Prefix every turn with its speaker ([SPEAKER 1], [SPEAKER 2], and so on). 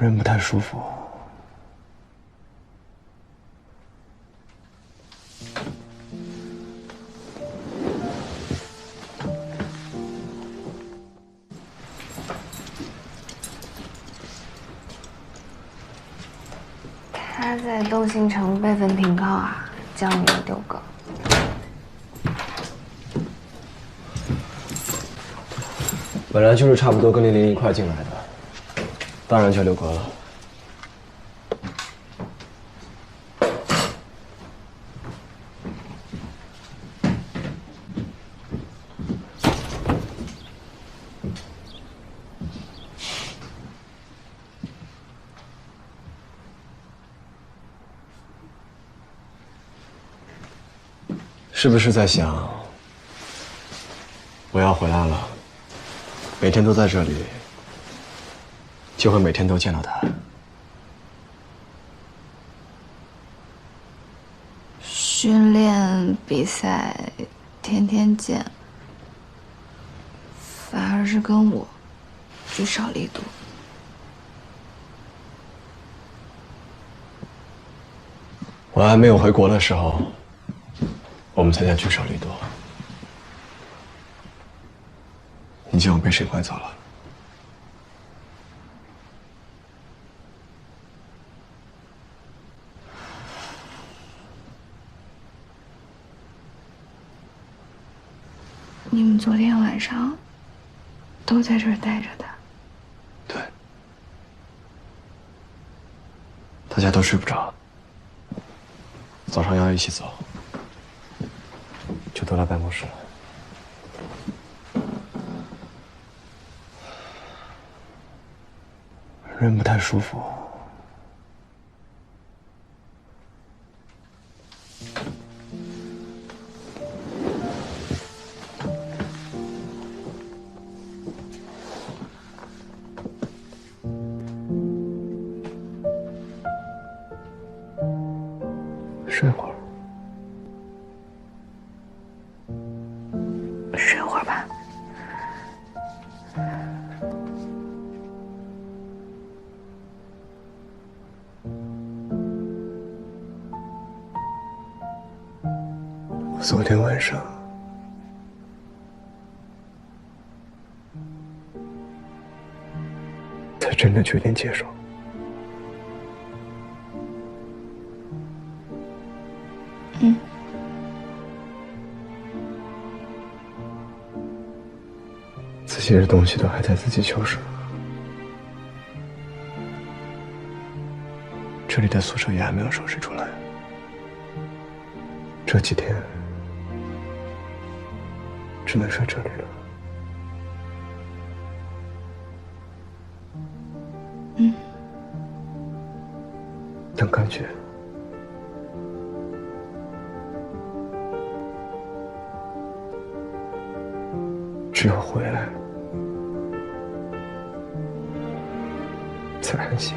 [SPEAKER 1] 人不太舒服。
[SPEAKER 2] 他在东兴城备份挺高啊，叫你们丢歌。
[SPEAKER 1] 本来就是差不多跟00一块进来的，当然叫刘格了。是不是在想，我要回来了，每天都在这里，就会每天都见到他？
[SPEAKER 2] 训练比赛天天见，反而是跟我聚少离多。
[SPEAKER 1] 我还没有回国的时候，我们才叫聚少离多。你见我被谁拐走了？
[SPEAKER 2] 你们昨天晚上都在这儿待着的？
[SPEAKER 1] 对，大家都睡不着，早上要一起走，就都来办公室了。人不太舒服。睡会儿。
[SPEAKER 2] 睡会儿吧。
[SPEAKER 1] 我昨天晚上才真的决定接受。自己的东西都还在自己收拾，这里的宿舍也还没有收拾出来。这几天只能睡这里了。但感觉只有回来才安心。